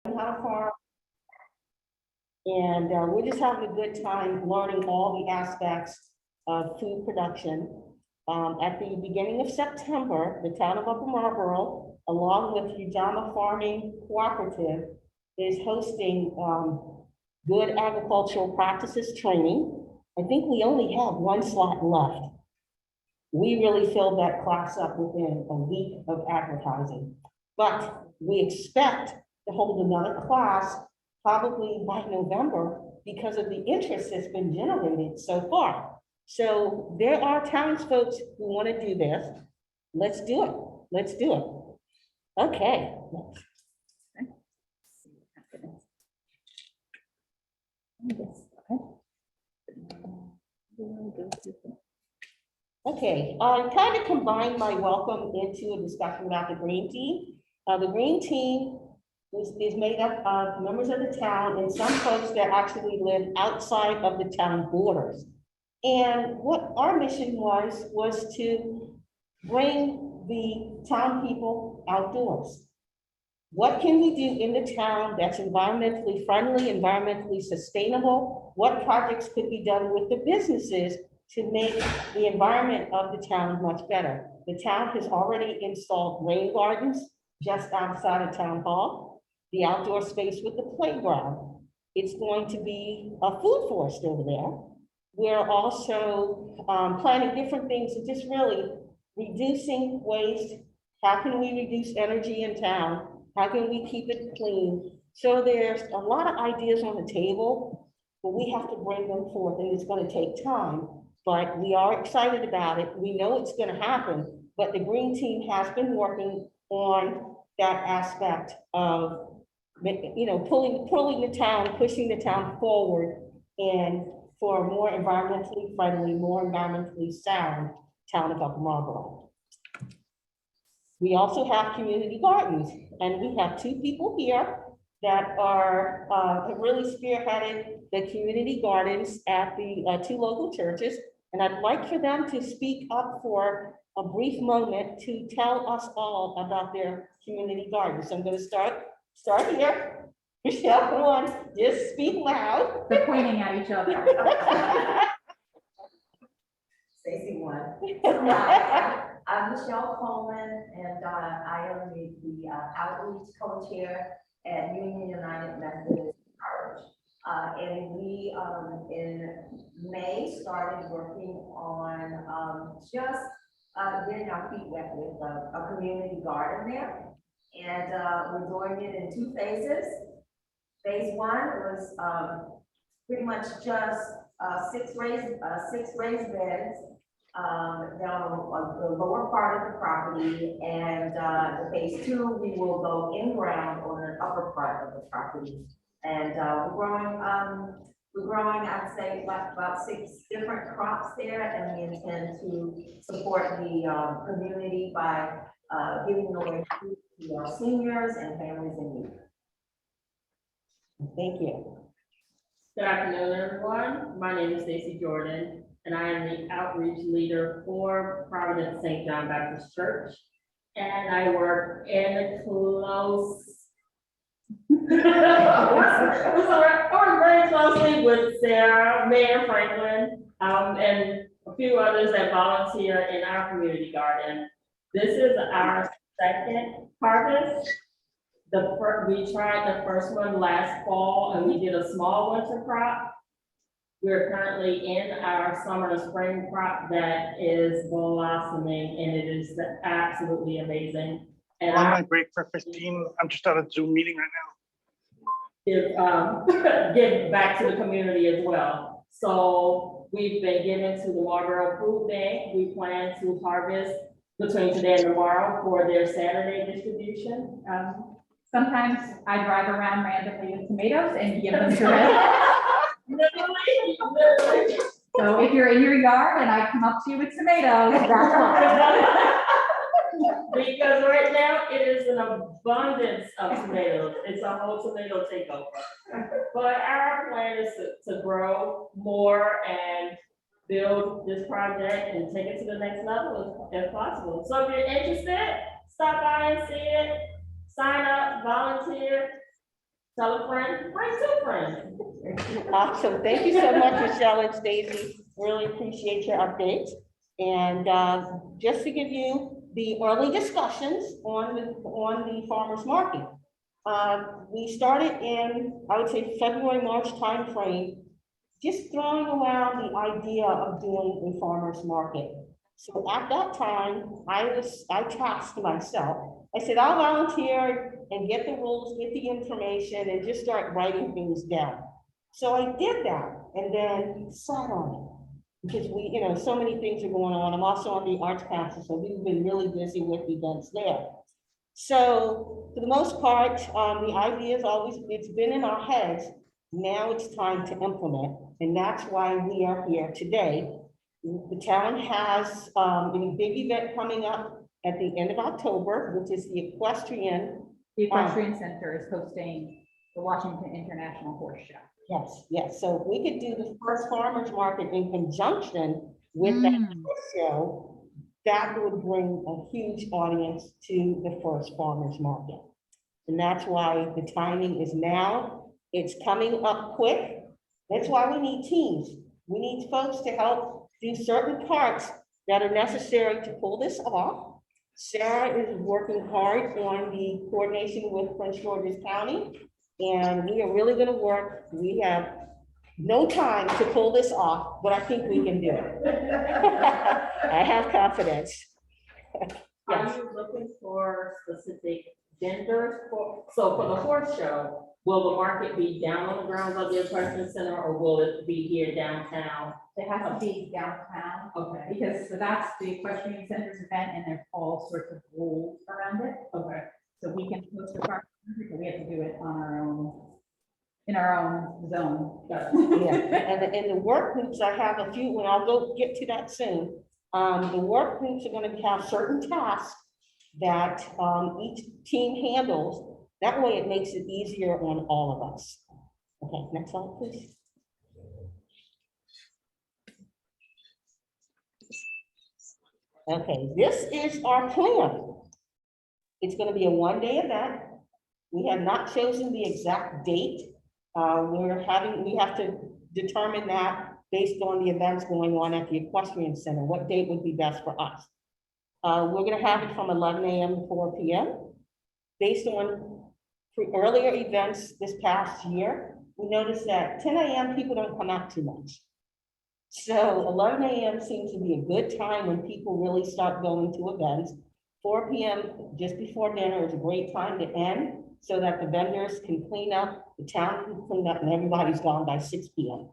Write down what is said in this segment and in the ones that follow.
how to farm. And we're just having a good time learning all the aspects of food production. At the beginning of September, the town of Upper Marlboro, along with Ujamaa Farming Cooperative, is hosting good agricultural practices training. I think we only have one slot left. We really filled that class up within a week of advertising, but we expect to hold another class probably by November because of the interest that's been generated so far. So there are townsfolk who want to do this. Let's do it. Let's do it. Okay. Okay, I kind of combined my welcome into a discussion about the green team. The green team is made up of members of the town and some folks that actually live outside of the town borders. And what our mission was to bring the town people outdoors. What can we do in the town that's environmentally friendly, environmentally sustainable? What projects could be done with the businesses to make the environment of the town much better? The town has already installed rain gardens just outside of town hall, the outdoor space with the playground. It's going to be a food forest over there. We're also planning different things and just really reducing waste. How can we reduce energy in town? How can we keep it clean? So there's a lot of ideas on the table, but we have to bring them forth, and it's going to take time. But we are excited about it. We know it's going to happen, but the green team has been working on that aspect of, you know, pulling the town, pushing the town forward, and for a more environmentally friendly, more environmentally sound town of Upper Marlboro. We also have community gardens, and we have two people here that are have really spearheaded the community gardens at the two local churches. And I'd like for them to speak up for a brief moment to tell us all about their community gardens. So I'm going to start here. Michelle, come on, just speak loud. They're pointing at each other. Stacy one. Hi, I'm Michelle Coleman, and I am the outreach co-chair at Union United Methodist Church. And we, in May, started working on just getting our feet wet with a community garden there. And we're doing it in 2 phases. Phase 1 was pretty much just 6 raised beds down on the lower part of the property, and the phase 2 we will go in ground on the upper part of the property, and we're growing I'd say about 6 different crops there, and we intend to support the community by giving away food to our seniors and families in need. Thank you. Good afternoon, everyone. My name is Stacy Jordan, and I am the outreach leader for Providence St. John Baptist Church. And I work in close, I work very closely with Sarah, Mayor Franklin, and a few others that volunteer in our community garden. This is our second harvest. We tried the first one last fall, and we did a small winter crop. We're currently in our summer and spring crop that is blossoming, and it is absolutely amazing. And On my break for 15, I'm just on a Zoom meeting right now. give back to the community as well. So we've been giving to the Marlboro Food Bank. We plan to harvest between today and tomorrow for their Saturday distribution. Sometimes I drive around randomly with tomatoes and give them to them. Literally. So if you're in your yard and I come up to you with tomatoes, that's why. Because right now it is an abundance of tomatoes. It's a whole tomato takeover. But our plan is to grow more and build this project and take it to the next level if possible. So if you're interested, stop by and see it, sign up, volunteer. Tell a friend, bring two friends. Awesome. Thank you so much, Michelle and Stacy. Really appreciate your updates. And just to give you the early discussions on the farmer's market. We started in, I would say, February, March timeframe, just throwing around the idea of doing a farmer's market. So at that time, I tasked myself. I said, I'll volunteer and get the rules, get the information, and just start writing things down. So I did that and then sat on it because so many things are going on. I'm also on the Arts Council, so we've been really busy with events there. So for the most part, the idea is always, it's been in our heads. Now it's time to implement, and that's why we are here today. The town has a big event coming up at the end of October, which is the Equestrian. The Equestrian Center is hosting the Washington International Horse Show. Yes, yes. So if we could do the first farmer's market in conjunction with that horse show, that would bring a huge audience to the first farmer's market. And that's why the timing is now. It's coming up quick. That's why we need teams. We need folks to help do certain parts that are necessary to pull this off. Sarah is working hard on the coordination with Prince George's County, and we are really going to work. We have no time to pull this off, but I think we can do it. I have confidence. Are you looking for specific vendors so for the horse show, will the market be down on the grounds of the Equestrian Center or will it be here downtown? It has to be downtown, Okay, because that's the Equestrian Center's event, and there's all sorts of rules around it. okay. So we can post a farmer's market, but we have to do it on our own, in our own zone. Got it. Yeah, and the work groups, I have a few, and I'll go get to that soon. The work groups are gonna have certain tasks that each team handles. That way it makes it easier on all of us. Okay, next slide, please. Okay, this is our plan. It's gonna be a one-day event. We have not chosen the exact date. We have to determine that based on the events going on at the Equestrian Center, what date would be best for us. We're gonna have it from 11 a.m. to 4 p.m. Based on earlier events this past year, we noticed that 10 a.m. people don't come out too much. So 11 a.m. seems to be a good time when people really start going to events. 4 p.m. just before dinner is a great time to end so that the vendors can clean up, the town can clean up, and everybody's gone by 6 p.m.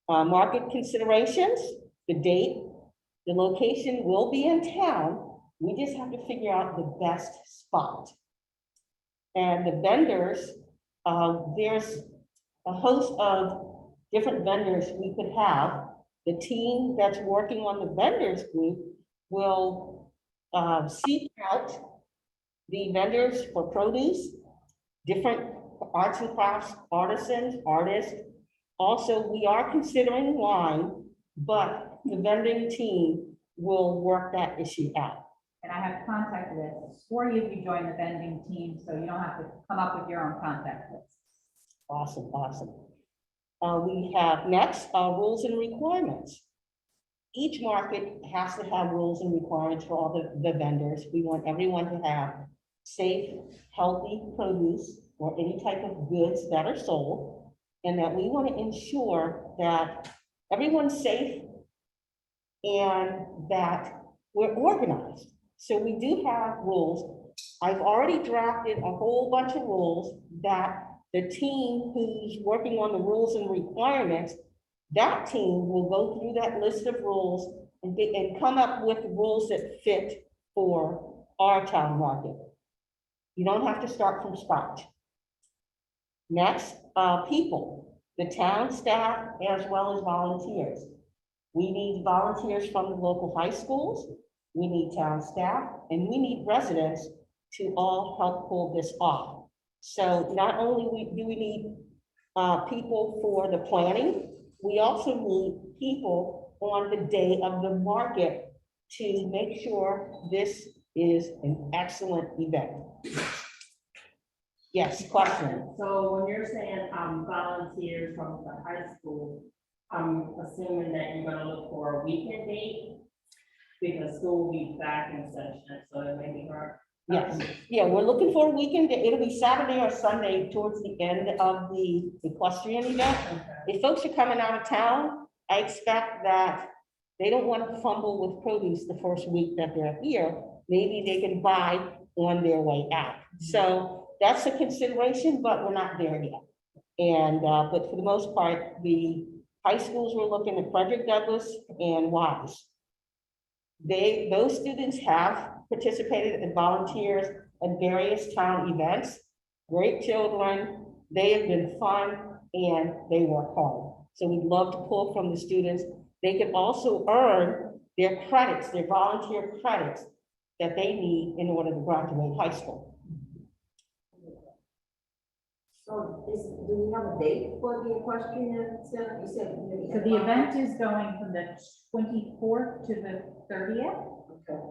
Market considerations, the date, the location will be in town. We just have to figure out the best spot. And the vendors, there's a host of different vendors we could have. The team that's working on the vendors group will seek out the vendors for produce, different arts and crafts, artisans, artists. Also, we are considering wine, but the vending team will work that issue out. And I have contact lists for you if you join the vending team, so you don't have to come up with your own contact list. Awesome, awesome. We have next, rules and requirements. Each market has to have rules and requirements for all the vendors. We want everyone to have safe, healthy produce or any type of goods that are sold, and that we want to ensure that everyone's safe and that we're organized. So we do have rules. I've already drafted a whole bunch of rules that the team who's working on the rules and requirements, that team will go through that list of rules and come up with rules that fit for our town market. You don't have to start from scratch. Next, people, the town staff as well as volunteers. We need volunteers from the local high schools, we need town staff, and we need residents to all help pull this off. So not only do we need people for the planning, we also need people on the day of the market to make sure this is an excellent event. Yes, question. So when you're saying, volunteers from the high school, I'm assuming that you're gonna look for a weekend date? Because school will be back in session, so it may be hard. Yes, yeah, we're looking for a weekend. It'll be Saturday or Sunday towards the end of the equestrian event. If folks are coming out of town, I expect that they don't want to fumble with produce the first week that they're here. Maybe they can buy on their way out. So that's a consideration, but we're not there yet. And, but for the most part, the high schools, we're looking at Frederick Douglass and Wise. Those students have participated and volunteers at various town events. Great children, they have been fun and they work hard. So we'd love to pull from the students. They can also earn their credits, their volunteer credits that they need in order to graduate high school. So do we have a date for the equestrian center? You said maybe. So the event is going from the 24th to the 30th. Okay.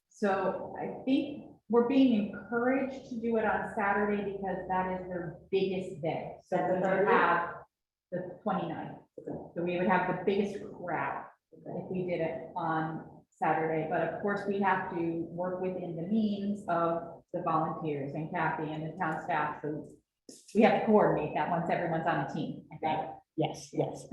So I think we're being encouraged to do it on Saturday because that is their biggest day. So That's the we would 30th? have the 29th. So we would have the biggest crowd if we did it on Saturday. But of course, we have to work within the means of the volunteers and Kathy and the town staff. So we have to coordinate that once everyone's on a team, I think. Yes, yes.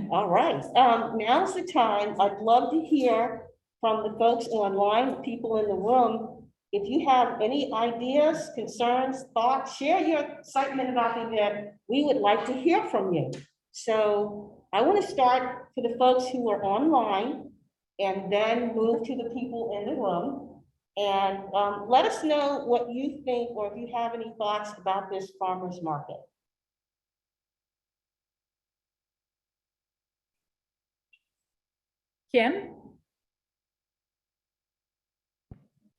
All right, now's the time. I'd love to hear from the folks online, the people in the room. If you have any ideas, concerns, thoughts, share your excitement about the event. We would like to hear from you. So I want to start for the folks who are online and then move to the people in the room. And let us know what you think, or if you have any thoughts about this farmer's market. Kim?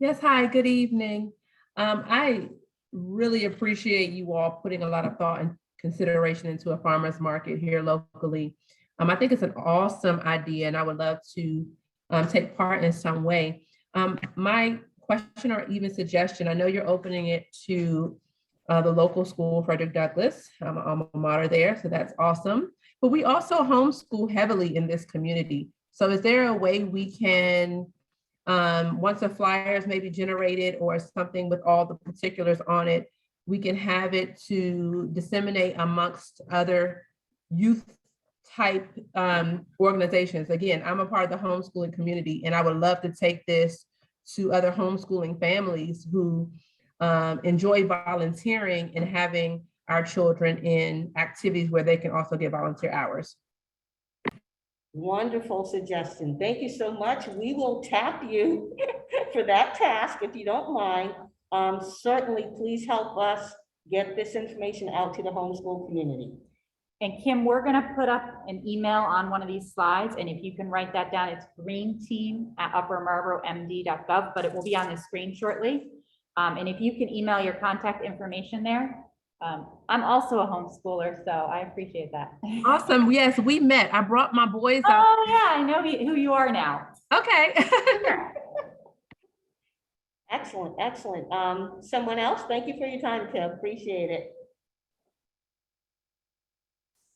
Yes, hi, good evening. I really appreciate you all putting a lot of thought and consideration into a farmer's market here locally. I think it's an awesome idea and I would love to take part in some way. My question or even suggestion, I know you're opening it to the local school, Frederick Douglass. I'm an alma mater there, so that's awesome. But we also homeschool heavily in this community. So is there a way we can, once a flyer is maybe generated or something with all the particulars on it, we can have it to disseminate amongst other youth type organizations. Again, I'm a part of the homeschooling community and I would love to take this to other homeschooling families who enjoy volunteering and having our children in activities where they can also get volunteer hours. Wonderful suggestion. Thank you so much. We will tap you for that task if you don't mind. Certainly, please help us get this information out to the homeschool community. And Kim, we're gonna put up an email on one of these slides, and if you can write that down, it's greenteam@uppermarlboromd.gov, but it will be on the screen shortly. And if you can email your contact information there. I'm also a homeschooler, so I appreciate that. Awesome, yes, we met. I brought my boys out. Oh, yeah, I know who you are now. Okay. Excellent, excellent. Someone else? Thank you for your time, Tim. Appreciate it.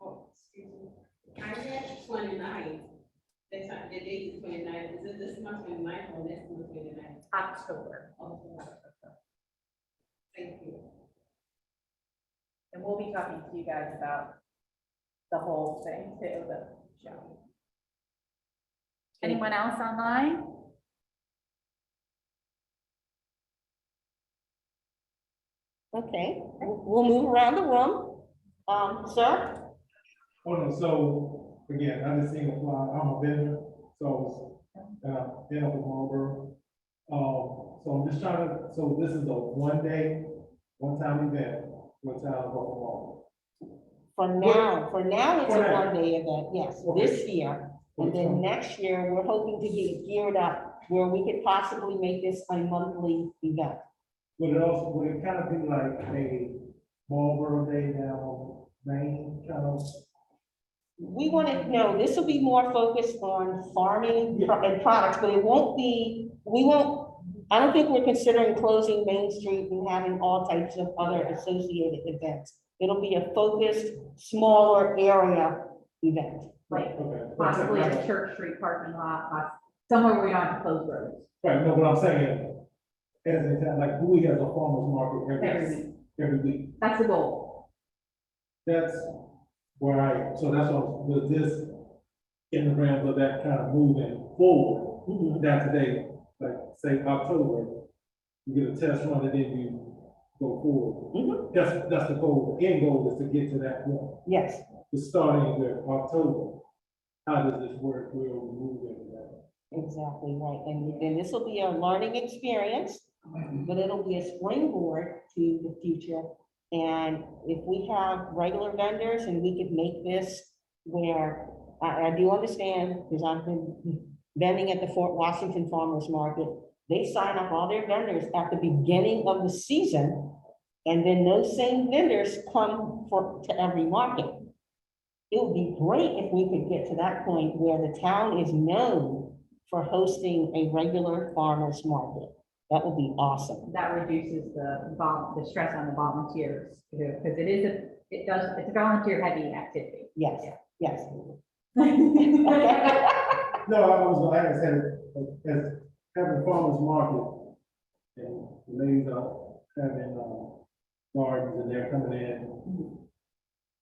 Oh, excuse me. I had 29. That's not, the date is 29. Is it this month 29 or next month 29? October. Oh, thank you. And we'll be talking to you guys about the whole thing too, the show. Anyone else online? Okay, we'll move around the room. Sir? Oh, no, so, again, I just seen a fly, I'm a vendor, so, in Upper Marlboro. So I'm just trying to, so this is a one-day, one-time event, one time Upper Marlboro. For now, it's a one-day event, yes, this year. And then next year, we're hoping to get it geared up where we could possibly make this a monthly event. Would it kind of be like a Marlboro Day down Main, kind of? We want to know, this will be more focused on farming and products, but it won't be, we won't I don't think we're considering closing Main Street and having all types of other associated events. It'll be a focused, smaller area event. Like Okay. possibly a Church Street parking lot, somewhere where we don't have to close roads Right, no, what I'm saying, as an example, like Bowie has a farmer's market every week. every week. That's the goal. That's where so that's what, with this, in the realms of that kind of moving forward, that today, like, say, October, you get a test run and then you go forward. That's the goal, the end goal is to get to that point. Yes, The starting with October, how does this work, where we move into that? exactly right. And then this will be a learning experience, but it'll be a springboard to the future. And if we have regular vendors and we could make this where, I do understand, because I've been vending at the Fort Washington Farmers Market, they sign up all their vendors at the beginning of the season, and then those same vendors come to every market. It would be great if we could get to that point where the town is known for hosting a regular farmers market. That would be awesome. That reduces the stress on the volunteers, because it's a volunteer heavy activity. Yes, yes. No, I was gonna ask, as having farmers market, and the ladies are having, gardens, and they're coming in,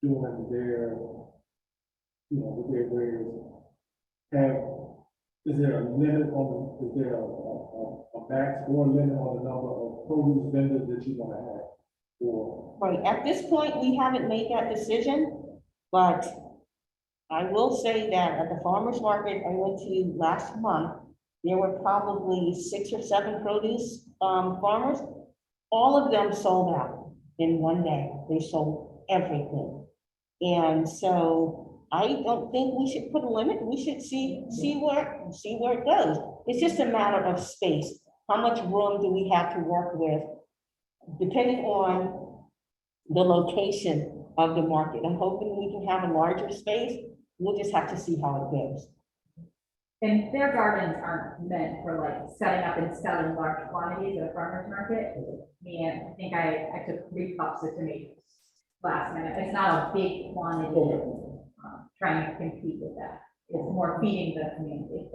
doing their, with their wares. Is there a limit on, is there a max or limit on the number of produce vendors that you wanna have? Or, Right, at this point, we haven't made that decision, but I will say that at the farmer's market I went to last month, there were probably 6 or 7 produce farmers. All of them sold out in one day. They sold everything. And so I don't think we should put a limit. We should see where it goes. It's just a matter of space. How much room do we have to work with, depending on the location of the market? I'm hoping we can have a larger space. We'll just have to see how it goes. And their gardens aren't meant for like setting up and selling large quantities at a farmer's market. And I think I took 3 cups of tomatoes last minute. It's not a big quantity, trying to compete with that. It's more feeding the community.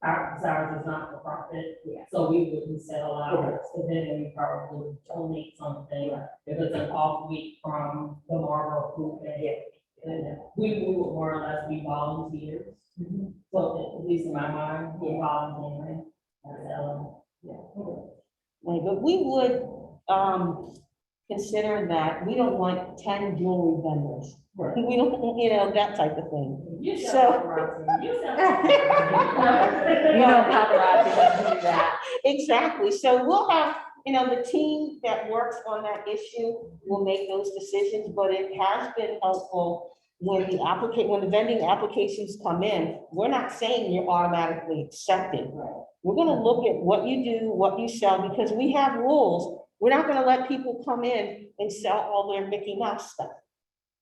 Ours is not for profit, Yeah. so we wouldn't sell ours, and then we probably would donate something if it's an off week from the Marlboro Food Bank. And we would more or less be volunteers. So at least in my mind, we're volunteering. Right, but we would consider that we don't want 10 jewelry vendors. right, We don't, that type of thing. You So- sell paparazzi, you sell. Paparazzi doesn't do that. Exactly. So we'll have, the team that works on that issue will make those decisions, but it has been helpful when the vending applications come in, we're not saying you're automatically accepted. We're gonna look at what you do, what you sell, because we have rules. We're not gonna let people come in and sell all their Mickey Mouse stuff.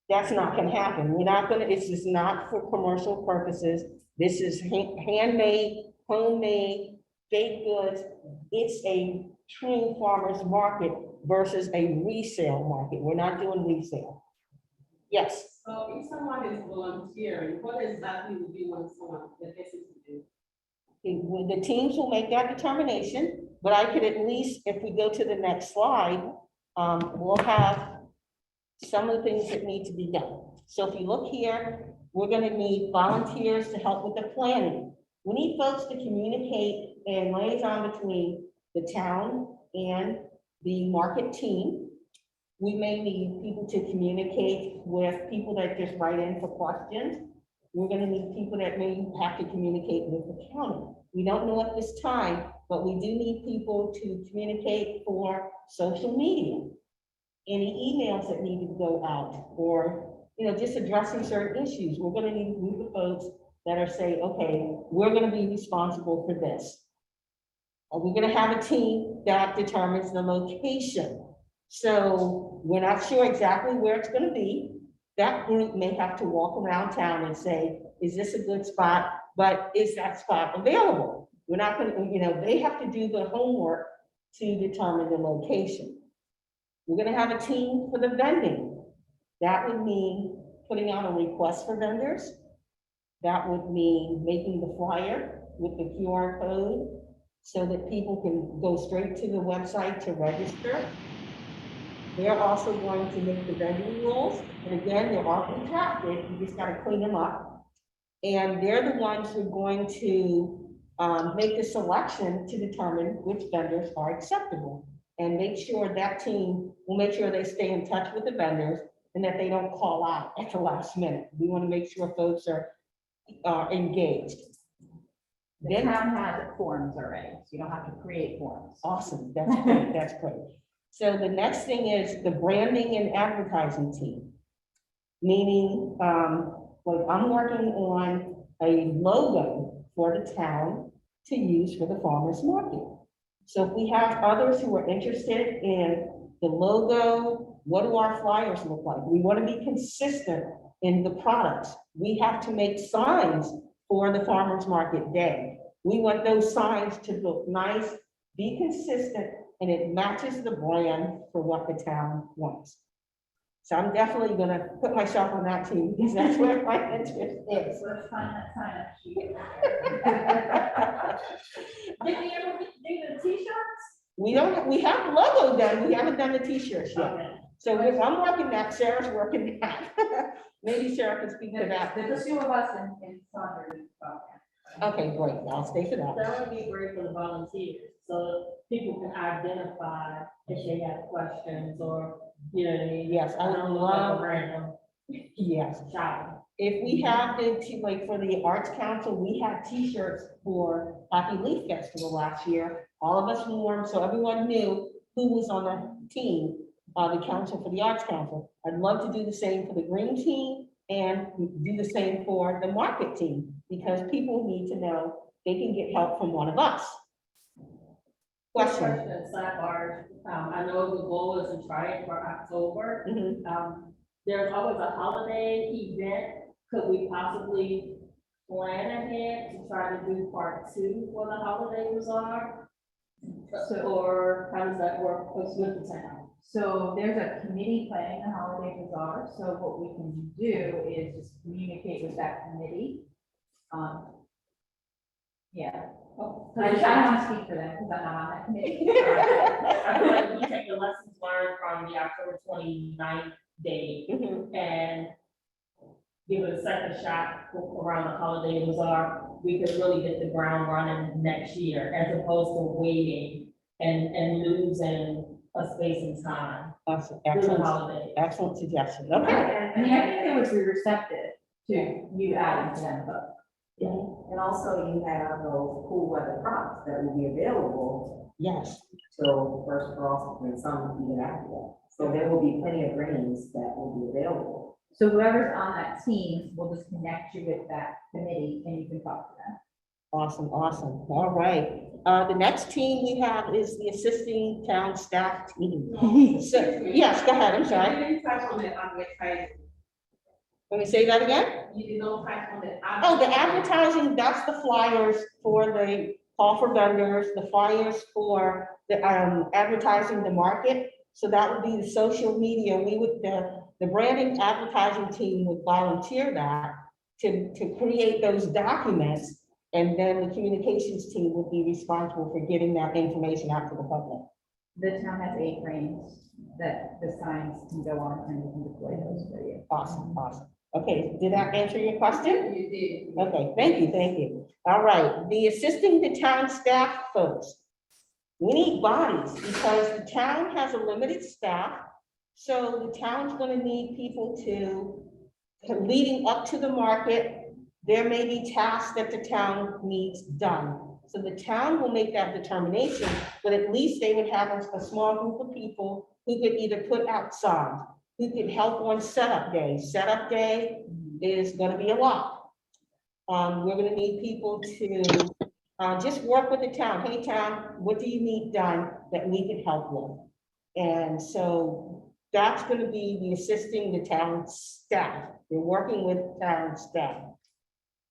That's not gonna happen. It's just not for commercial purposes. This is handmade, homemade, baked goods. It's a true farmer's market versus a resale market. We're not doing resale. Yes. So if someone is volunteering, what exactly would you want someone, the person to do? The teams will make that determination, but I could at least, if we go to the next slide, we'll have some of the things that need to be done. So if you look here, we're gonna need volunteers to help with the planning. We need folks to communicate and liaison between the town and the market team. We may need people to communicate with people that just write in for questions. We're gonna need people that may have to communicate with the county. We don't know at this time, but we do need people to communicate for social media. Any emails that need to go out, or, just addressing certain issues. We're gonna need a group of folks that are saying, okay, we're gonna be responsible for this. We're gonna have a team that determines the location. So we're not sure exactly where it's gonna be. That group may have to walk around town and say, is this a good spot? But is that spot available? We're not gonna, they have to do the homework to determine the location. We're gonna have a team for the vending. That would mean putting out a request for vendors. That would mean making the flyer with the QR code so that people can go straight to the website to register. They're also going to make the vending rules, and again, they're often drafted, you just gotta clean them up. And they're the ones who are going to make the selection to determine which vendors are acceptable. And make sure that team will make sure they stay in touch with the vendors and that they don't call out at the last minute. We wanna make sure folks are engaged. The Then, town has forms already, so you don't have to create forms. awesome, that's great, that's great. So the next thing is the branding and advertising team. Meaning, like I'm working on a logo for the town to use for the farmer's market. So if we have others who are interested in the logo, what do our flyers look like? We want to be consistent in the products. We have to make signs for the farmer's market day. We want those signs to look nice, be consistent, and it matches the brand for what the town wants. So I'm definitely gonna put myself on that team because that's where my interest is. Let's find that sign up sheet. Did we ever do the t-shirts? We have the logo done, we haven't done the t-shirts yet. Okay. So if I'm working that, Sarah's working that. Maybe Sarah can speak to that. There's a few of us in Saunders. Okay, great, I'll stay for that. That would be great for the volunteers, so people can identify if they have questions or, you know what I mean? Yes, I would don't look like a love, random yes. shop. If we have like for the Arts Council, we had t-shirts for Happy Leaf Festival last year. All of us wore them, so everyone knew who was on the team, the council for the Arts Council. I'd love to do the same for the Green Team and do the same for the Market Team, because people need to know they can get help from one of us. Question? Sidebar, I know the goal is to try it for October. Mhm. There's always a holiday event. Could we possibly plan ahead to try to do part 2 for the holiday bazaar? Or how does that work with the town? So there's a committee planning the holiday bazaar, so what we can do is just communicate with that committee. Yeah, Oh, I don't want to speak for them because I'm not on that committee. I feel like we take the lessons learned from the October 29th date Mhm. and give it a second shot around the holiday bazaar. We could really get the ground running next year as opposed to waiting and losing a space and time Awesome, through the excellent, holiday. excellent suggestion. Okay. I mean, I think they would be receptive to you adding to them, but. And also you have those cool weather props that will be available Yes, till first frost and some even after that. So there will be plenty of greens that will be available. So whoever's on that team will just connect you with that committee and you can talk to them. awesome, awesome. All right. The next team we have is the assisting town staff team. So, yes, go ahead, I'm You sorry. didn't touch on the advertising. Let me say that again. You did not touch on the. Oh, the advertising, that's the flyers for the call for vendors, the flyers for the advertising the market. So that would be the social media. We would, the branding advertising team would volunteer that to create those documents. And then the communications team would be responsible for getting that information out to the public. The town has 8 cranes that the signs can go on and we can deploy those for you. Awesome, awesome. Okay, did that answer your question? You did. Okay, thank you, thank you. All right, the assisting the town staff folks. We need bodies because the town has a limited staff. So the town's gonna need people leading up to the market. There may be tasks that the town needs done. So the town will make that determination, but at least they would have a small group of people who could either put out signs, who could help on setup day. Setup day is gonna be a lot. We're gonna need people to just work with the town. Hey, town, what do you need done that we can help with? And so that's gonna be the assisting the town staff. They're working with town staff.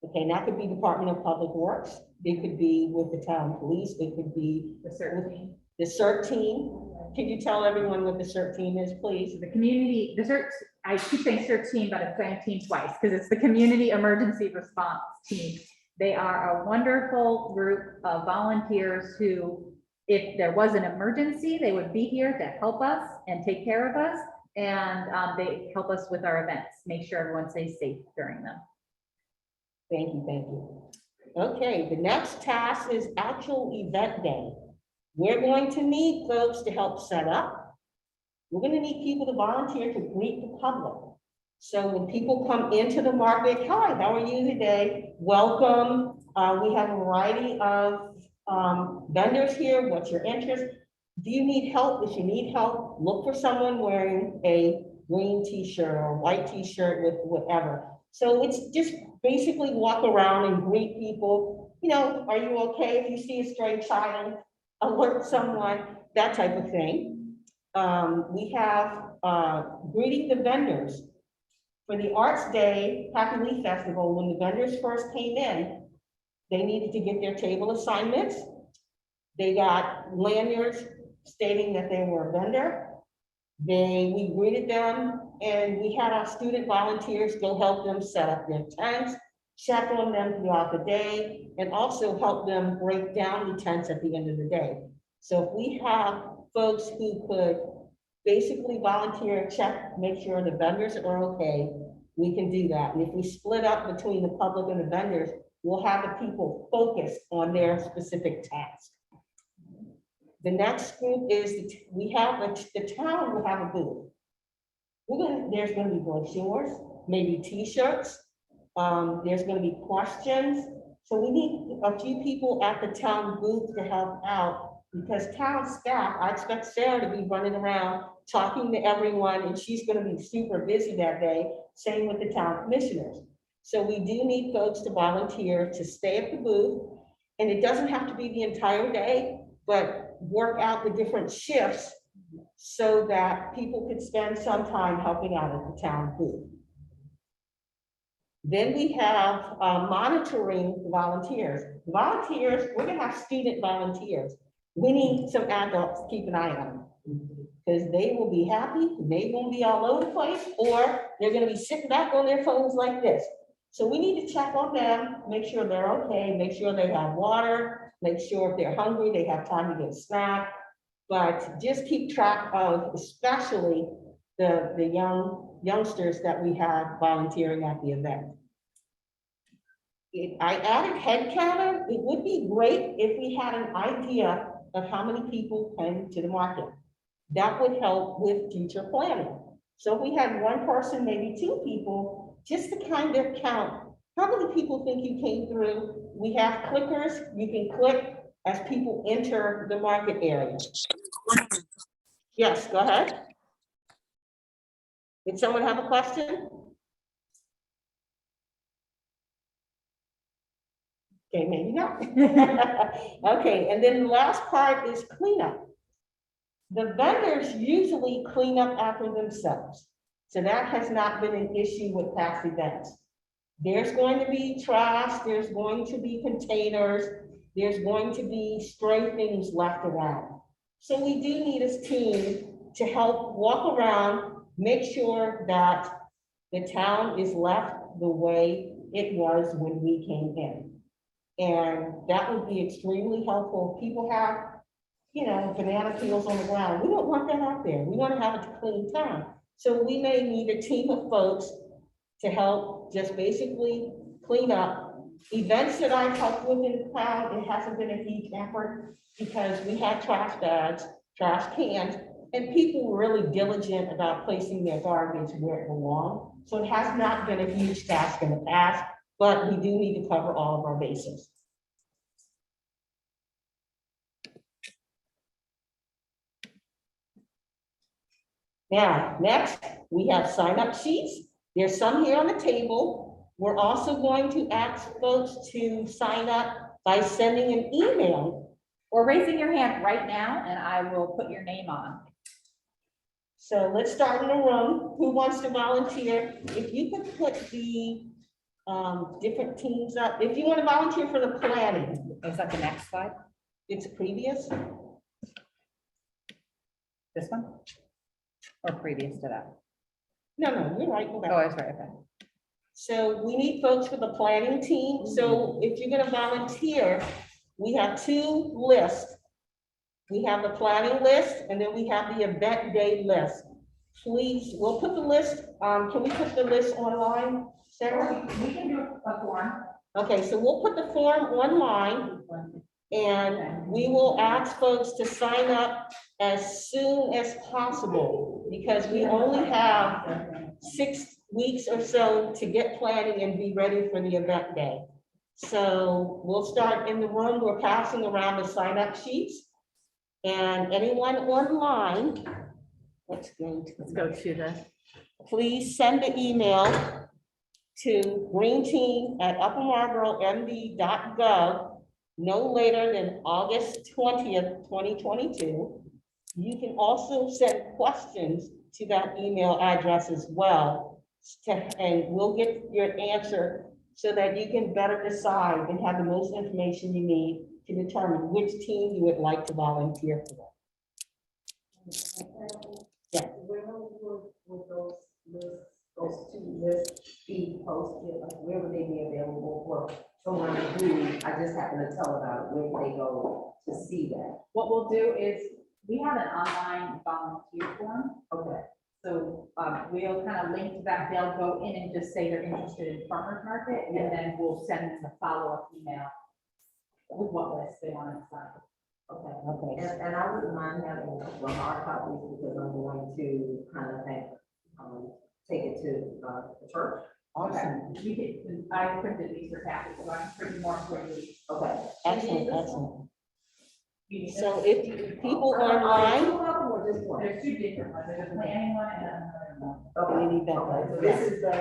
Okay, and that could be Department of Public Works. They could be with the town police. They could be The search team. The CERT team, can you tell everyone what the CERT team is, please? The community, the CERT, I keep saying CERT team, but I'm saying team twice, because it's the Community Emergency Response Team. They are a wonderful group of volunteers who, if there was an emergency, they would be here to help us and take care of us. And they help us with our events, make sure everyone stays safe during them. Thank you, thank you. Okay, the next task is actual event day. We're going to need folks to help set up. We're gonna need people to volunteer to greet the public. So when people come into the market, hi, how are you today? Welcome. We have a variety of vendors here. What's your interest? Do you need help? If you need help, look for someone wearing a green t-shirt or a white t-shirt with whatever. So it's just basically walk around and greet people. You know, are you okay? If you see a stray child, alert someone, that type of thing. We have greeting the vendors. For the Arts Day Happy Leaf Festival, when the vendors first came in, they needed to get their table assignments. They got lanyards stating that they were a vendor. We greeted them, and we had our student volunteers go help them set up their tents, chaperone them throughout the day, and also help them break down the tents at the end of the day. So if we have folks who could basically volunteer and check, make sure the vendors are okay, we can do that. And if we split up between the public and the vendors, we'll have the people focused on their specific task. The next group is, the town will have a booth. There's gonna be brochures, maybe t-shirts. There's gonna be questions. So we need a few people at the town booth to help out, because town staff, I expect Sarah to be running around talking to everyone, and she's gonna be super busy that day, same with the town commissioners. So we do need folks to volunteer to stay at the booth, and it doesn't have to be the entire day, but work out the different shifts so that people could spend some time helping out at the town booth. Then we have monitoring the volunteers. Volunteers, we're gonna have student volunteers. We need some adults to keep an eye on them, because they will be happy, they won't be all over the place, or they're gonna be sitting back on their phones like this. So we need to check on them, make sure they're okay, make sure they have water, make sure if they're hungry, they have time to get a snack. But just keep track of, especially the youngsters that we have volunteering at the event. I added head counter. It would be great if we had an idea of how many people came to the market. That would help with future planning. So if we had one person, maybe two people, just to kind of count, how many people think you came through? We have clickers, you can click as people enter the market area. Yes, go ahead. Did someone have a question? Okay, maybe not. Okay, and then the last part is cleanup. The vendors usually clean up after themselves. So that has not been an issue with past events. There's going to be trash, there's going to be containers, there's going to be stray things left around. So we do need a team to help walk around, make sure that the town is left the way it was when we came in. And that would be extremely helpful. People have, you know, banana peels on the ground. We don't want that out there. We want to have a clean town. So we may need a team of folks to help just basically clean up. Events that I've helped with in the town, it hasn't been a huge effort because we had trash bags, trash cans, and people were really diligent about placing their garbage where it belonged. So it has not been a huge task in the past, but we do need to cover all of our bases. Now, next, we have sign-up sheets. There's some here on the table. We're also going to ask folks to sign up by sending an email. Or raising your hand right now, and I will put your name on. So let's start in the room. Who wants to volunteer? If you could put the different teams up. If you want to volunteer for the planning. Is that the next slide? It's previous. This one? Or previous to that? No, you're right, go back. Oh, I was right, okay. So we need folks for the planning team. So if you're gonna volunteer, we have two lists. We have the planning list and then we have the event day list. Please, we'll put the list, can we put the list online, Sarah? We can do a form. Okay, so we'll put the form online and we will ask folks to sign up as soon as possible because we only have 6 weeks or so to get planning and be ready for the event day. So we'll start in the room, we're passing around the sign up sheets. And anyone online, let's go to the, please send an email to greenteam@uppermarlboromd.gov no later than August 20th, 2022. You can also send questions to that email address as well. And we'll get your answer so that you can better decide and have the most information you need to determine which team you would like to volunteer for. Yeah. Where would those two lists be posted, like where would they be available for someone who, I just happen to tell about it, where can they go to see that? What we'll do is, we have an online volunteer form. Okay, So we'll kind of link to that. They'll go in and just say they're interested in farmer's market, and then we'll send them a follow-up email with what list they want to sign. okay. Okay. And I wouldn't mind having one hard copies because I'm going to kind of take it to the church. Awesome. We could, I printed these for Kathy, so I'm printing more for you. Okay. Excellent, excellent. You need So this? if people online, Two of them or just one? There's two different ones, there's a planning one and another one. Okay. we need that Okay, so one. this is the.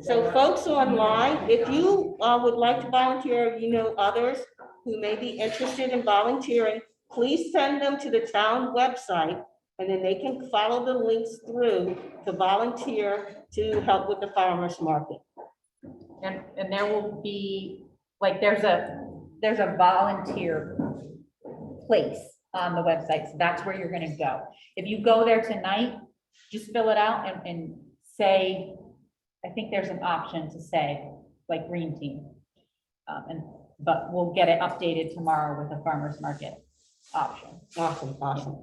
So folks online, if you would like to volunteer, you know others who may be interested in volunteering, please send them to the town website and then they can follow the links through to volunteer to help with the farmer's market. And there will be, like, there's a volunteer place on the website, so that's where you're gonna go. If you go there tonight, just fill it out and say, I think there's an option to say, like, green team. But we'll get it updated tomorrow with the farmer's market option. Awesome, awesome.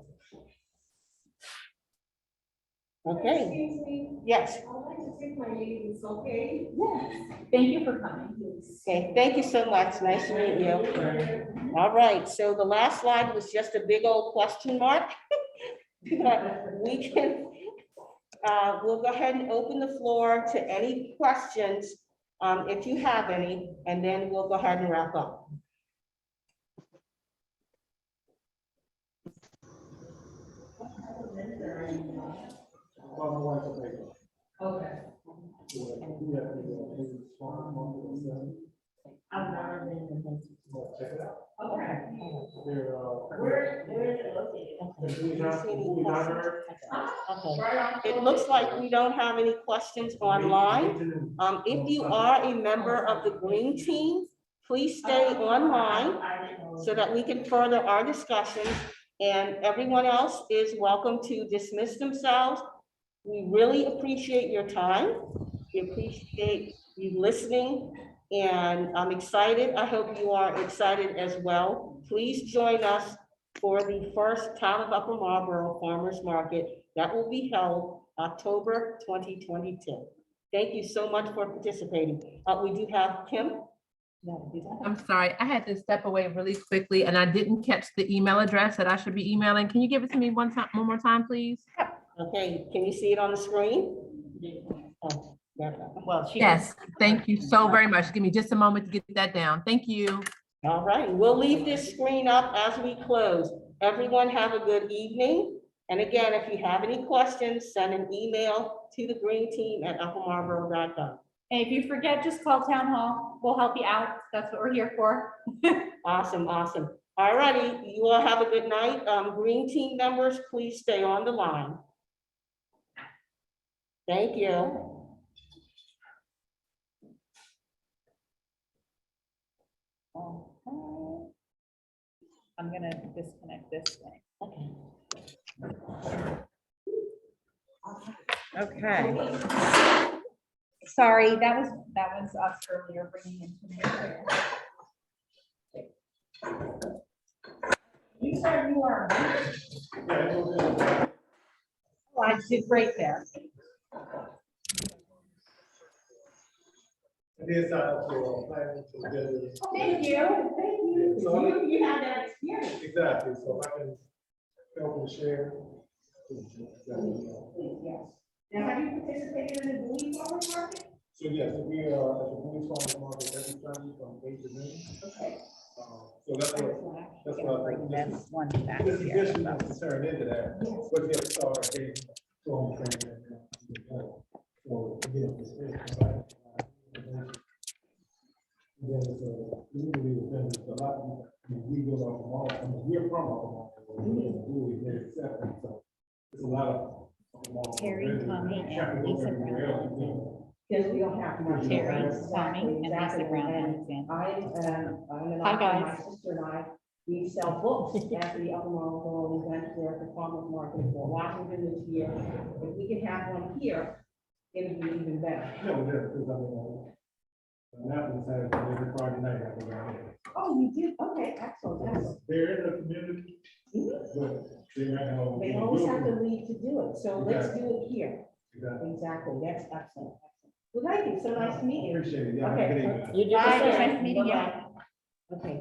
Okay, Excuse me, yes, I'd like to take my leave, it's okay? Thank you for coming. okay, thank you so much, nice to meet you. All right, so the last slide was just a big old question mark. We can, we'll go ahead and open the floor to any questions, if you have any, and then we'll go ahead and wrap up. Okay. I've never been to this. Check it out. Okay. They're, Where is it located? Okay, it looks like we don't have any questions online. If you are a member of the green team, please stay online so that we can further our discussions. And everyone else is welcome to dismiss themselves. We really appreciate your time. We appreciate you listening, and I'm excited. I hope you are excited as well. Please join us for the first Town of Upper Marlboro Farmers Market that will be held October 2022. Thank you so much for participating. We do have Kim. I'm sorry, I had to step away really quickly and I didn't catch the email address that I should be emailing. Can you give it to me one more time, please? Okay, can you see it on the screen? Oh, there we go. Well, Yes, thank you so very much. Give me just a moment to get that down. Thank you. All right, we'll leave this screen up as we close. Everyone have a good evening. And again, if you have any questions, send an email to the green team at uppermarlboro.gov. And if you forget, just call town hall. We'll help you out. That's what we're here for. Awesome, awesome. All righty, you all have a good night. Green team members, please stay on the line. Thank you. Okay. I'm gonna disconnect this thing. Okay. Okay. Sorry, that was us earlier bringing information. You said you are. Oh, I did right there. It is planning to build. Thank you. So- You had that experience. Exactly, so if I can help and share. Yes. Now, have you participated in the Bowie Farmers Market? So yes, we are at the Bowie Farmers Market every Sunday from 8 to noon. Okay. So that's what. Bring this one back This here. addition is turned into that, but they start a phone training. So, again, it's. Then it's usually it's a lot, we go off the mall, I mean, we're from off the mall. We get accepted, so it's a lot of. Terry, Tommy, and Lisa Brown. Because we don't have much. Terry, Exactly, Tommy, and Lisa exactly. Brown. And Alexander. I'm an Hi, author, guys. my sister and I, we sell books at the Upper Marlboro event there at the Farmers Market for Washington this year. If we can have one here, it'd be even better. No, because I mean, and that was every Friday night, I think I had. Oh, you did? Okay, excellent, excellent. They're in the community, but they right now. They always have to leave to do it, so let's do it here. Exactly. Exactly, that's excellent. Well, thank you, so nice to meet you. Appreciate it. Yeah, have a Okay. good evening. You did the Bye, same. nice meeting you. Bye-bye. Okay,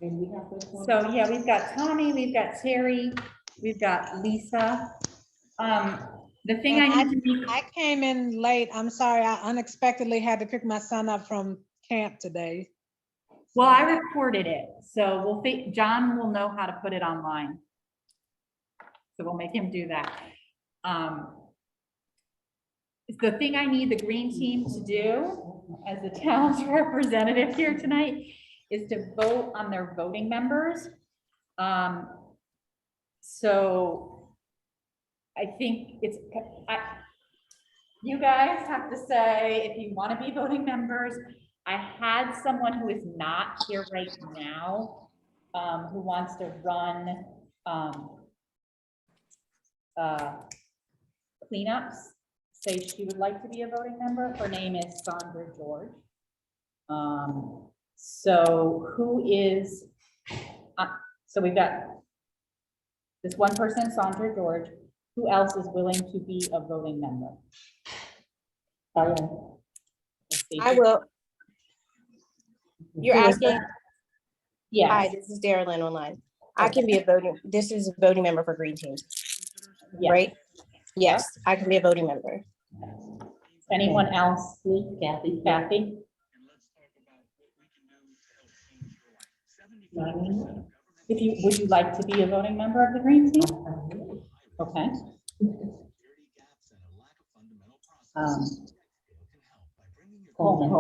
and we have this one. So, yeah, we've got Tommy, we've got Terry, we've got Lisa. The thing I And need to be, I came in late. I'm sorry. I unexpectedly had to pick my son up from camp today. well, I recorded it, so we'll think, John will know how to put it online. So we'll make him do that. The thing I need the green team to do as the town's representative here tonight is to vote on their voting members. So I think you guys have to say if you want to be voting members. I had someone who is not here right now, who wants to run, cleanups, say she would like to be a voting member. Her name is Sandra George. So who is, so we've got this one person, Sandra George. Who else is willing to be a voting member? Let's see. I will. You're asking, hi, Yes, this is Darylyn online. I can be a voting, this is a voting member for Green Team, yes. right? Yes, I can be a voting member. Anyone else? Kathy. Kathy? Would you like to be a voting member of the Green Team? Okay. Coleman.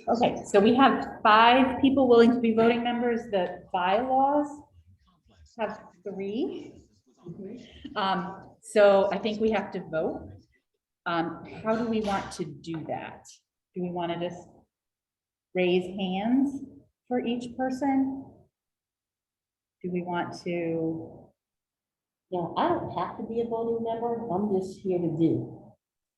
Okay, so we have 5 people willing to be voting members. The bylaws have 3. So I think we have to vote. How do we want to do that? Do we want to just raise hands for each person? Do we want to? Yeah, I don't have to be a voting member, I'm just here to do.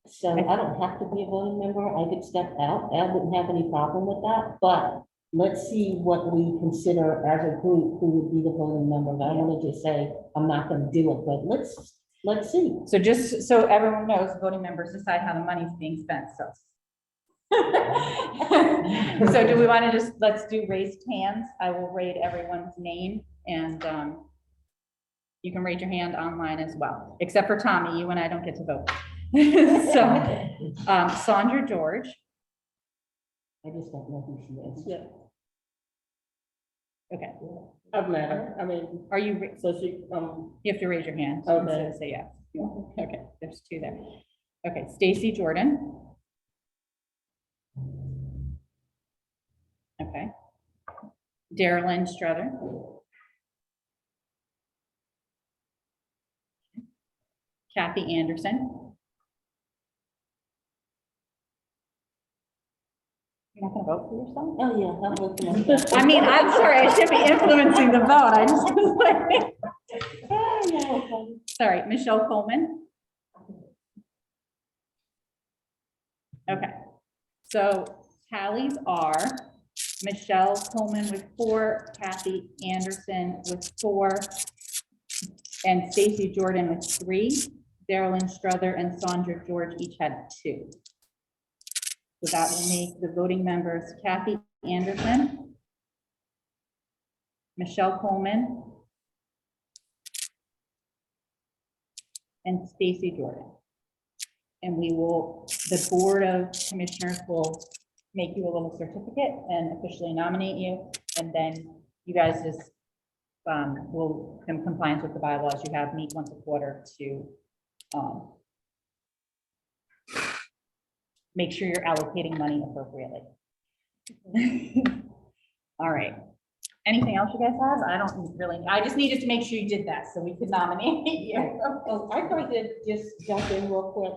So I don't have to be a voting member, I could step out, I wouldn't have any problem with that, but let's see what we consider as a group who would be the voting members. I don't want to just say, I'm not gonna do it, but let's see. So just so everyone knows, voting members decide how the money's being spent, so. So do we want to just, let's do raised hands. I will read everyone's name and you can raise your hand online as well, except for Tommy, you and I don't get to vote. So Sandra George. I just don't know who she is. Yeah, Okay, I've met her. I mean, are you, so she, you have to raise your hand. Okay. instead of say yes. Okay, there's 2 there. Okay, Stacy Jordan. Okay. Darylyn Struther. Kathy Anderson. You're not gonna vote for yourself? Oh, yeah, I'll vote for myself. I mean, I'm sorry, I should be influencing the vote. I just was like, Oh, no. sorry, Michelle Coleman. Okay, so tallies are Michelle Coleman with 4, Kathy Anderson with 4, and Stacy Jordan with 3. Darylyn Strother and Sandra George each had 2. So that will make the voting members Kathy Anderson, Michelle Coleman, and Stacy Jordan. And we will, the Board of Commissioners will make you a little certificate and officially nominate you. And then you guys just will, in compliance with the bylaws, you have meet once a quarter to make sure you're allocating money appropriately. All right. Anything else you guys have? I don't really, I just needed to make sure you did that so we could nominate you. Oh, I'd like to just jump in real quick.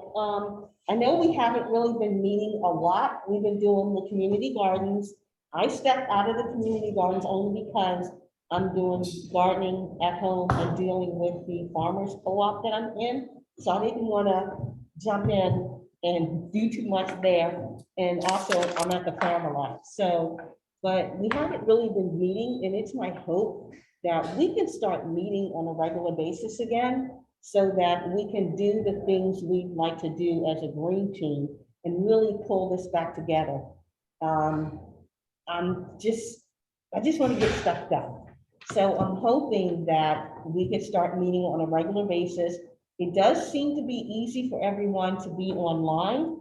I know we haven't really been meeting a lot. We've been doing the community gardens. I stepped out of the community gardens only because I'm doing gardening at home and dealing with the farmers co-op that I'm in. So I didn't want to jump in and do too much there. And also I'm at the farm a lot. So, but we haven't really been meeting, and it's my hope that we can start meeting on a regular basis again so that we can do the things we'd like to do as a green team and really pull this back together. I just want to get stuff done. So I'm hoping that we can start meeting on a regular basis. It does seem to be easy for everyone to be online,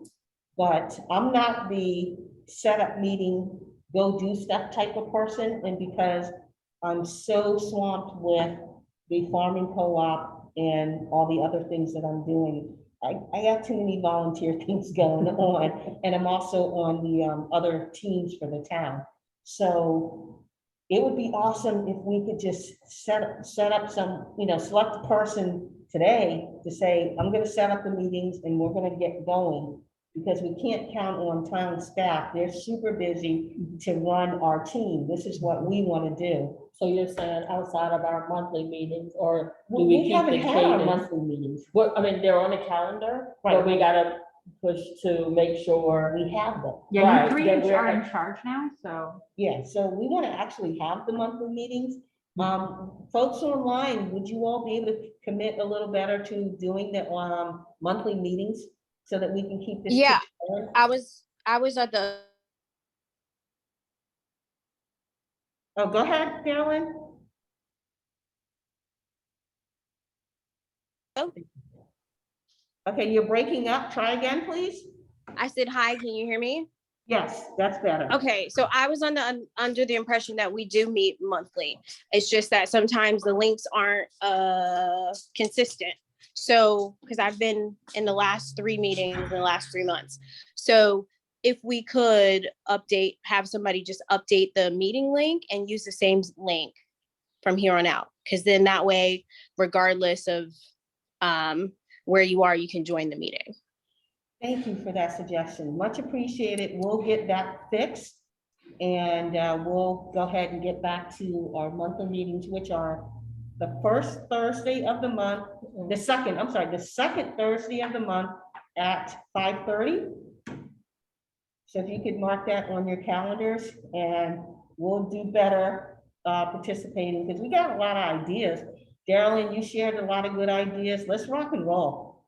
but I'm not the setup meeting, go do stuff type of person. And because I'm so swamped with the farming co-op and all the other things that I'm doing, I got too many volunteer things going on. And I'm also on the other teams for the town. So it would be awesome if we could just set up some, select a person today to say, I'm gonna set up the meetings and we're gonna get going. Because we can't count on town staff. They're super busy to run our team. This is what we want to do. So you're saying outside of our monthly meetings, or do We we keep haven't the had our cadence? monthly meetings. Well, I mean, they're on the calendar, Right. but we gotta push to make sure. We have them. Yeah, Right, you 3 then we're- are in charge now, so. Yeah, so we want to actually have the monthly meetings. Folks online, would you all be able to commit a little better to doing the monthly meetings so that we can keep this? Yeah. going? I was at the, Oh, go ahead, Carolyn. Oh. Okay, you're breaking up. Try again, please. I said, hi, can you hear me? Yes, that's better. Okay, so I was under the impression that we do meet monthly. It's just that sometimes the links aren't consistent. So, because I've been in the last 3 meetings in the last 3 months. So if we could have somebody just update the meeting link and use the same link from here on out. Because then that way, regardless of where you are, you can join the meeting. Thank you for that suggestion. Much appreciated. We'll get that fixed. And we'll go ahead and get back to our monthly meetings, which are the first Thursday of the month, the second Thursday of the month at 5:30. So if you could mark that on your calendars, and we'll do better participating, because we got a lot of ideas. Darylyn, you shared a lot of good ideas. Let's rock and roll.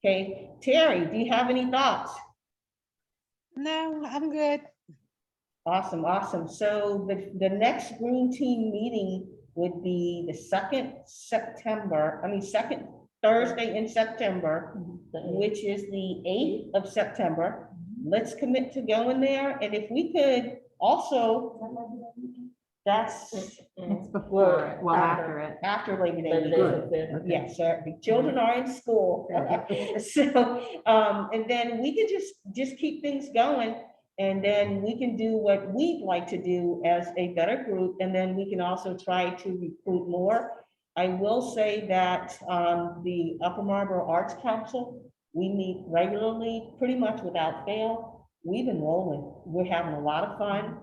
Okay, Terry, do you have any thoughts? No, I'm good. Awesome, awesome. So the next Green Team meeting would be the second Thursday in September, which is the 8th of September. Let's commit to going there. And if we could also, that's It's before it, well, after it. after Labor Day. Labor Day. Yes, sir. The children are in school. So, and then we can just keep things going. And then we can do what we'd like to do as a better group. And then we can also try to recruit more. I will say that the Upper Marlboro Arts Council, we meet regularly, pretty much without fail. we've been rolling. We're having a lot of fun.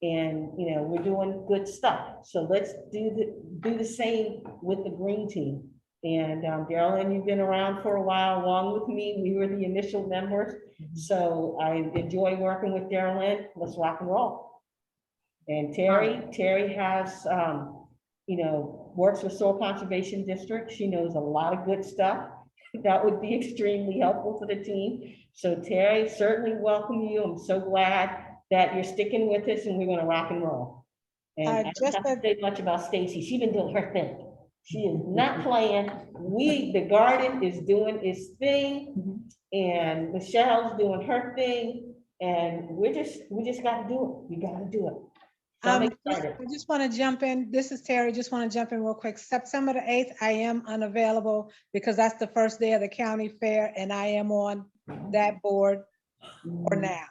And, you know, we're doing good stuff. So let's do the same with the green team. And Darrell, you've been around for a while, along with me. We were the initial members. So I enjoy working with Darrell. Let's rock and roll. And Terry has, you know, works for Soil Conservation District. She knows a lot of good stuff. That would be extremely helpful for the team. So Terry, certainly welcome you. I'm so glad that you're sticking with us and we're gonna rock and roll. And I don't have to say much about Stacy. She's been doing her thing. She is not playing. The garden is doing its thing and Michelle's doing her thing. And we just gotta do it. We gotta do it. So I'm excited. I just want to jump in. This is Terry. Just want to jump in real quick. September the 8th, I am unavailable because that's the first day of the county fair and I am on that board for now.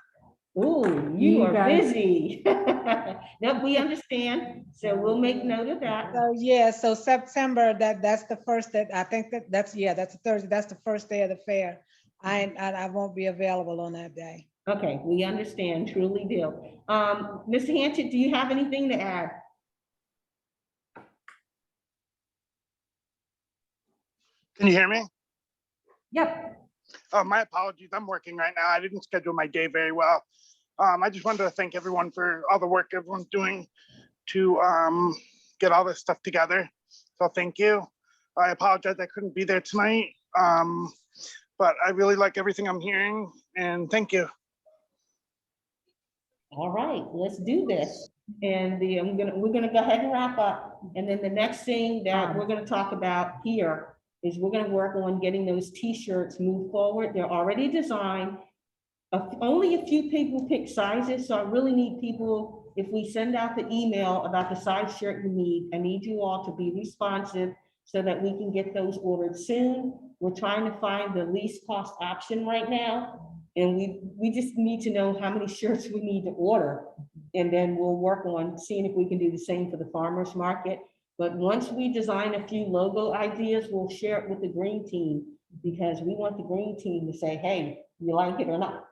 Ooh, you are busy. No, we understand. So we'll make note of that. So yeah, so September, that's the first that I think that's a Thursday. That's the first day of the fair. I won't be available on that day. Okay, we understand, truly do. Mr. Hanchett, do you have anything to add? Can you hear me? Yep. My apologies. I'm working right now. I didn't schedule my day very well. I just wanted to thank everyone for all the work everyone's doing to get all this stuff together. So thank you. I apologize I couldn't be there tonight, but I really like everything I'm hearing and thank you. All right, let's do this. And we're gonna go ahead and wrap up. And then the next thing that we're gonna talk about here is we're gonna work on getting those t-shirts moved forward. They're already designed. Only a few people pick sizes, so I really need people, if we send out the email about the size shirt you need, I need you all to be responsive so that we can get those ordered soon. We're trying to find the least cost option right now. And we just need to know how many shirts we need to order. And then we'll work on seeing if we can do the same for the farmer's market. But once we design a few logo ideas, we'll share it with the green team because we want the green team to say, hey, you like it or not?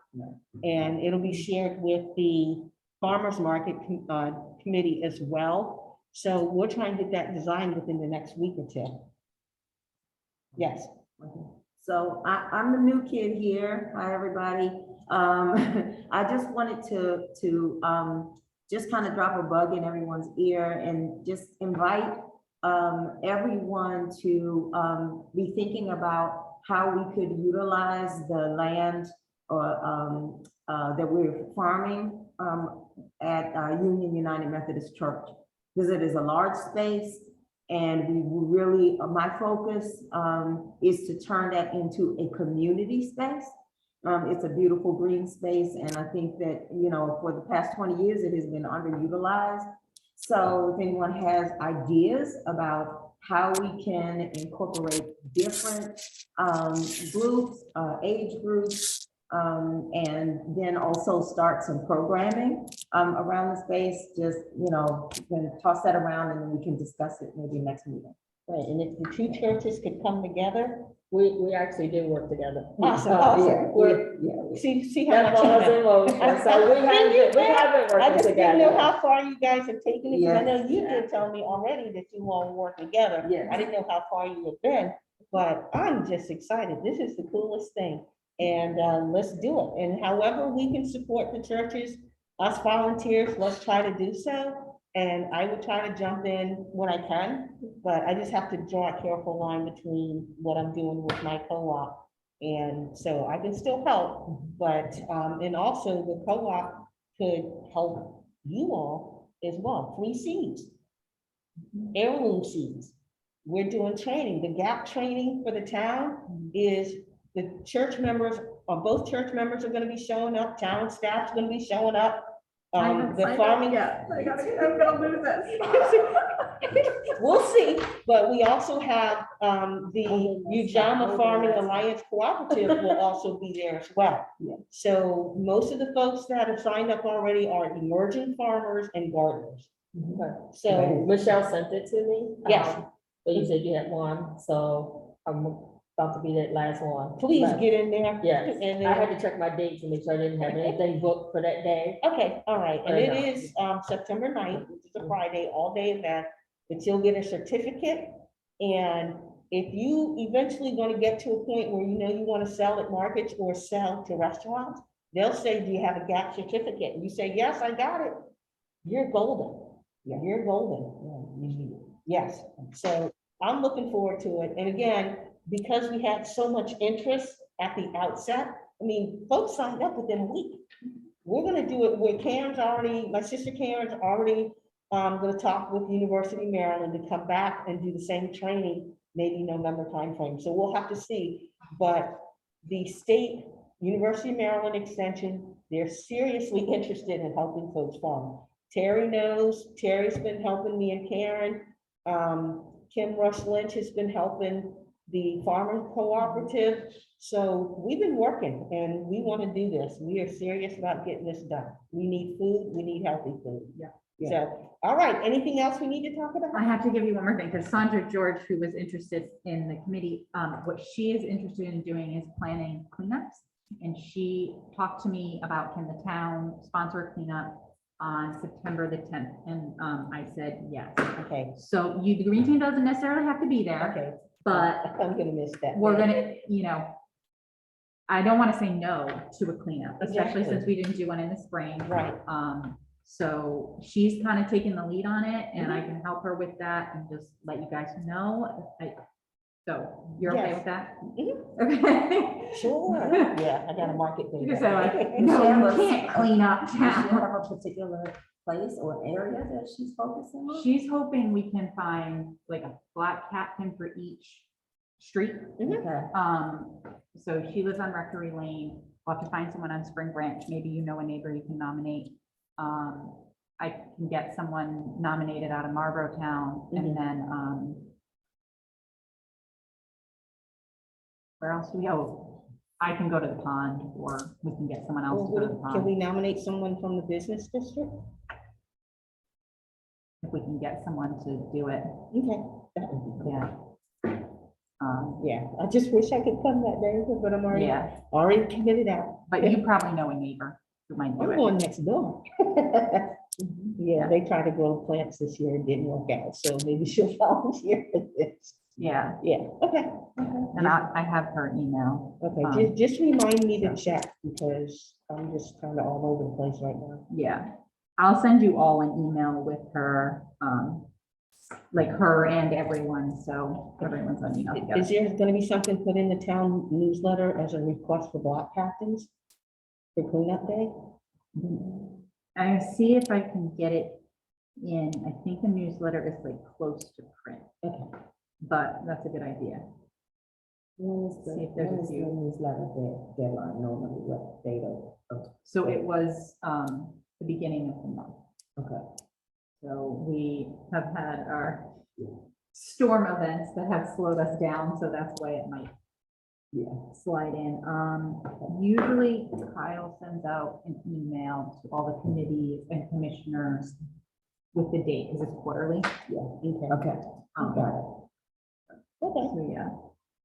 And it'll be shared with the farmer's market committee as well. So we're trying to get that designed within the next week or two. Yes. So I'm the new kid here. Hi, everybody. I just wanted to just kind of drop a bug in everyone's ear and just invite everyone to be thinking about how we could utilize the land or that we're farming at Union United Methodist Church. Because it is a large space. And we really, my focus is to turn that into a community space. It's a beautiful green space. And I think that, you know, for the past 20 years, it has been underutilized. So if anyone has ideas about how we can incorporate different groups, age groups, and then also start some programming around the space, just, you know, you can toss that around and then we can discuss it maybe next meeting. Right, and if the two churches could come together. We actually do work together. Awesome, Yeah, awesome. we're- See how That's much. all in motion. So we haven't I worked just didn't know together. how far you guys have taken it, because I know you Yes. did tell me already that you all work together. Yes. I didn't know how far you have been, but I'm just excited. This is the coolest thing. And let's do it. And however we can support the churches, us volunteers, let's try to do so. And I would try to jump in when I can, but I just have to draw a careful line between what I'm doing with my co-op. And so I can still help, but, and also the co-op could help you all as well. Free seeds, heirloom seeds. We're doing training. The GAP training for the town is the church members, or both church members are gonna be showing up, town staff's gonna be showing up. The farming. We'll see, but we also have, the Ujamaa Farming Alliance Cooperative will also be there as well. Yeah. So most of the folks that have signed up already are emerging farmers and gardeners. So, Michelle sent it to me. Yes. But you said you had one, so about to be that last one. Please get in there. Yes, And I had then, to check my dates and make sure I didn't have anything booked for that day. okay, all right, and I it know. is, September 9th, which is a Friday, all day event, but you'll get a certificate. And if you eventually gonna get to a point where you know you wanna sell at markets or sell to restaurants, they'll say, do you have a GAP certificate? And you say, yes, I got it. You're golden. Yeah, you're golden. Yes, so I'm looking forward to it. And again, because we had so much interest at the outset, I mean, folks signed up within a week. We're gonna do it with Karen's already, my sister Karen's already, gonna talk with University of Maryland to come back and do the same training, maybe November timeframe. So we'll have to see. But the state, University of Maryland Extension, they're seriously interested in helping folks farm. Terry knows, Terry's been helping me and Karen. Kim Rush Lynch has been helping the Farmers Cooperative. So we've been working and we want to do this. We are serious about getting this done. We need food, we need healthy food. Yeah. So, all right, anything else we need to talk about? I have to give you one more thing, because Sandra George, who was interested in the committee, what she is interested in doing is planning cleanups. And she talked to me about, can the town sponsor a cleanup on September the 10th? And I said, yes. Okay, So the green team doesn't necessarily have to be there, okay. but I'm gonna miss that. we're gonna, I don't want to say no to a cleanup, especially Exactly. since we didn't do one in the spring. Right, So she's kind of taking the lead on it, and I can help her with that and just let you guys know. So you're okay Yes. with that? Mhm. Okay. sure. Yeah, I gotta mark it. You can say like, no, you can't clean up Does she town. have a particular place or area that she's focusing on? She's hoping we can find like a black captain for each street. Okay. So she lives on Rectory Lane. We'll have to find someone on Spring Branch. Maybe you know a neighbor you can nominate. I can get someone nominated out of Marlboro Town, and then, where else do we go? I can go to the pond, or we can get someone else to go to the Can pond. we nominate someone from the business district? If we can get someone to do it, Okay, that would be great. yeah. Yeah, I just wish I could come that day, but I'm Yeah, already committed out. but you probably know a neighbor who might do I'm it. going next door. Yeah, they tried to grow plants this year, it didn't work out, so maybe she'll volunteer for this. Yeah, Yeah, okay. and I have her email. Okay, just remind me to check, because I'm just kind of all over the place right now. Yeah, I'll send you all an email with her, like her and everyone, so everyone's on email Is together. there gonna be something put in the town newsletter as a request for block captains for cleanup day? I see if I can get it in. I think the newsletter is like close to print, Okay. but that's a good idea. See if there's a few. Newsletter deadline, normally what date of? So it was the beginning of the month. Okay. So we have had our storm events that have slowed us down, so that's why it might slide in. Usually Kyle sends out an email to all the committees and commissioners with the date, because it's quarterly. Yeah, okay. Got it. Okay, So yeah,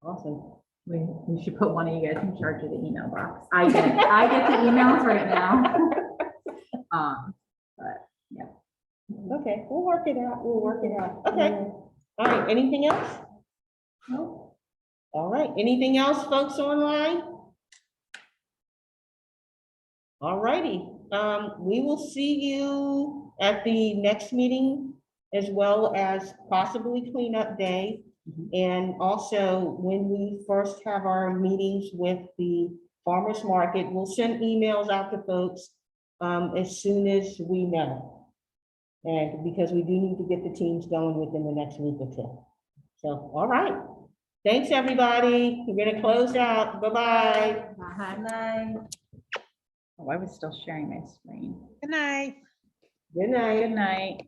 awesome. we should put one of you guys in charge of the email box. I get the emails right now. But yeah. Okay, we'll work it out, Okay, all right, anything else? No. All right, anything else, folks online? All righty, we will see you at the next meeting, as well as possibly cleanup day. And also, when we first have our meetings with the farmer's market, we'll send emails out to folks as soon as we know. And because we do need to get the teams going within the next week or two. So, all right. Thanks, everybody. We're gonna close out. Bye-bye. Night. Oh, I was still sharing my screen. Good night. Good night. Good night.